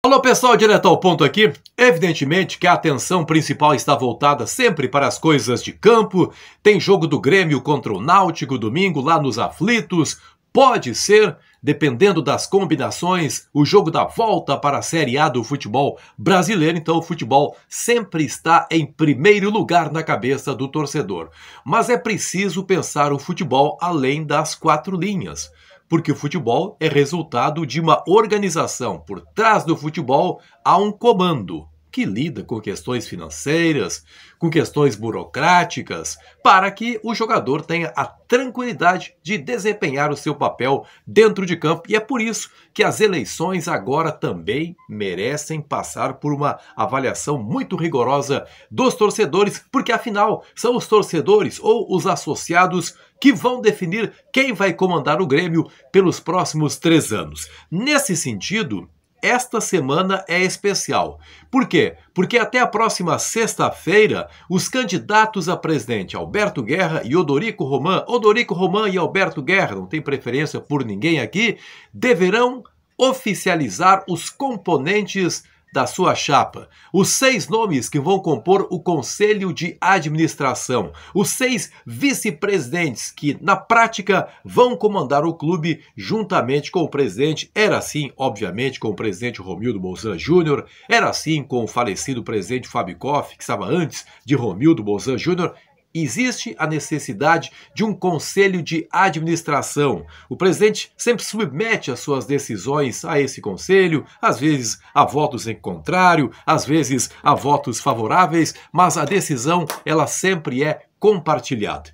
Alô pessoal, direto ao ponto aqui. Evidentemente que a atenção principal está voltada sempre para as coisas de campo. Tem jogo do Grêmio contra o Náutico domingo lá nos Aflitos. Pode ser, dependendo das combinações, o jogo da volta para a Série A do futebol brasileiro. Então o futebol sempre está em primeiro lugar na cabeça do torcedor. Mas é preciso pensar o futebol além das quatro linhas. Porque o futebol é resultado de uma organização. Por trás do futebol há um comando que lida com questões financeiras, com questões burocráticas, para que o jogador tenha a tranquilidade de desempenhar o seu papel dentro de campo. E é por isso que as eleições agora também merecem passar por uma avaliação muito rigorosa dos torcedores, porque afinal são os torcedores ou os associados que vão definir quem vai comandar o Grêmio pelos próximos 3 anos. Nesse sentido, esta semana é especial. Por quê? Porque até a próxima sexta-feira, os candidatos a presidente Alberto Guerra e Odorico Roman e Alberto Guerra, não tem preferência por ninguém aqui, deverão oficializar os componentes da sua chapa. Os 6 nomes que vão compor o Conselho de Administração. Os 6 vice-presidentes que, na prática, vão comandar o clube juntamente com o presidente. Era assim, obviamente, com o presidente Romildo Bolzan Júnior. Era assim com o falecido presidente Fábio Koff, que estava antes de Romildo Bolzan Júnior. Existe a necessidade de um conselho de administração. O presidente sempre submete as suas decisões a esse conselho, às vezes a votos em contrário, às vezes a votos favoráveis, mas a decisão ela sempre é compartilhada.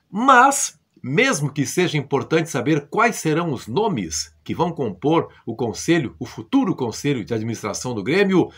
Mas, mesmo que seja importante saber quais serão os nomes que vão compor o conselho, o futuro conselho de administração do Grêmio,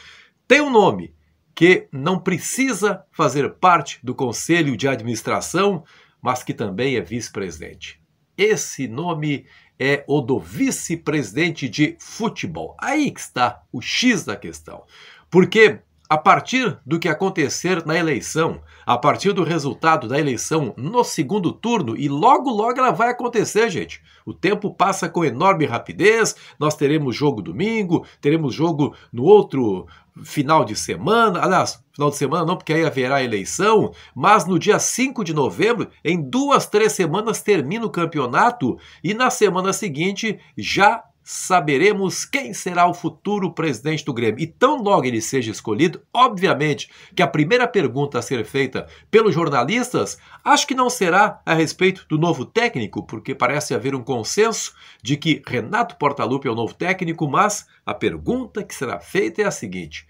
tem um nome que não precisa fazer parte do conselho de administração, mas que também é vice-presidente. Esse nome é o do vice-presidente de futebol. Aí que está o X da questão. Porque a partir do que acontecer na eleição, a partir do resultado da eleição no segundo turno, e logo ela vai acontecer, gente. O tempo passa com enorme rapidez, nós teremos jogo domingo, teremos jogo no outro final de semana, aliás, final de semana não, porque aí haverá eleição, mas no dia 5 de novembro, em 2, 3 semanas termina o campeonato e na semana seguinte já saberemos quem será o futuro presidente do Grêmio. E tão logo ele seja escolhido, obviamente que a primeira pergunta a ser feita pelos jornalistas, acho que não será a respeito do novo técnico, porque parece haver um consenso de que Renato Portaluppi é o novo técnico, mas a pergunta que será feita é a seguinte: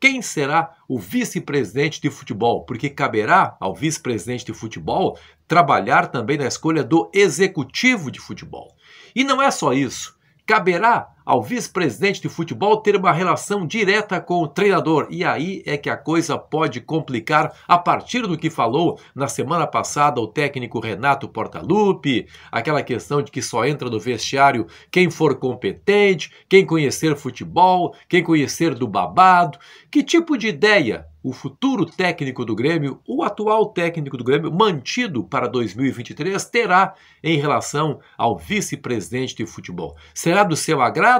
quem será o vice-presidente de futebol? Porque caberá ao vice-presidente de futebol trabalhar também na escolha do executivo de futebol. E não é só isso. Caberá ao vice-presidente de futebol ter uma relação direta com o treinador. E aí é que a coisa pode complicar a partir do que falou na semana passada o técnico Renato Portaluppi, aquela questão de que só entra no vestiário quem for competente, quem conhecer futebol, quem conhecer do babado. Que tipo de ideia o futuro técnico do Grêmio, o atual técnico do Grêmio, mantido para 2023, terá em relação ao vice-presidente de futebol? Será do seu agrado?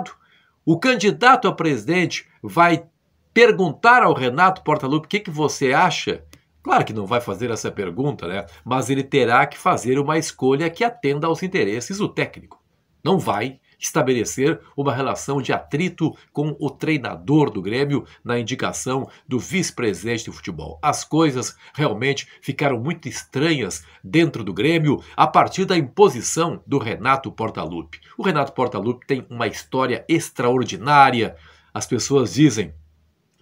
O candidato a presidente vai perguntar ao Renato Portaluppi o que você acha? Claro que não vai fazer essa pergunta, né? Mas ele terá que fazer uma escolha que atenda aos interesses do técnico. Não vai estabelecer uma relação de atrito com o treinador do Grêmio na indicação do vice-presidente de futebol. As coisas realmente ficaram muito estranhas dentro do Grêmio a partir da imposição do Renato Portaluppi. O Renato Portaluppi tem uma história extraordinária. As pessoas dizem: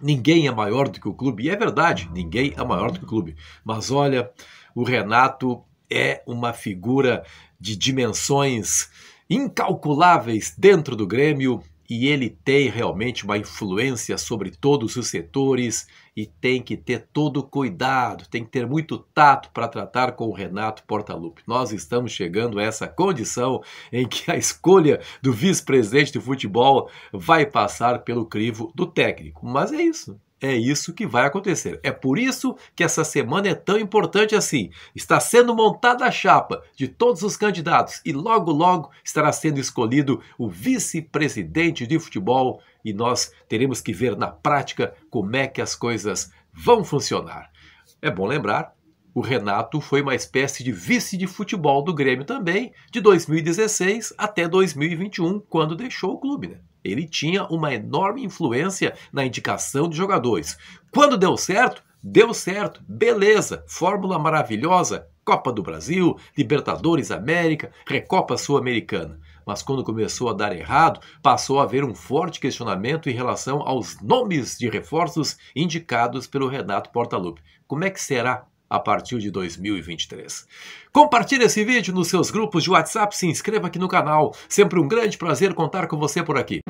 ninguém é maior do que o clube. E é verdade, ninguém é maior do que o clube. Mas olha, o Renato é uma figura de dimensões incalculáveis dentro do Grêmio e ele tem realmente uma influência sobre todos os setores e tem que ter todo cuidado, tem que ter muito tato para tratar com o Renato Portaluppi. Nós estamos chegando a essa condição em que a escolha do vice-presidente de futebol vai passar pelo crivo do técnico. Mas é isso. É isso que vai acontecer. É por isso que essa semana é tão importante assim. Está sendo montada a chapa de todos os candidatos e logo estará sendo escolhido o vice-presidente de futebol e nós teremos que ver na prática como é que as coisas vão funcionar. É bom lembrar, o Renato foi uma espécie de vice de futebol do Grêmio também, de 2016 até 2021, quando deixou o clube, né? Ele tinha uma enorme influência na indicação de jogadores. Quando deu certo, beleza, fórmula maravilhosa, Copa do Brasil, Libertadores América, Recopa Sul-Americana. Mas quando começou a dar errado, passou a haver um forte questionamento em relação aos nomes de reforços indicados pelo Renato Portaluppi. Como é que será a partir de 2023? Compartilhe esse vídeo nos seus grupos de WhatsApp, se inscreva aqui no canal. Sempre um grande prazer contar com você por aqui.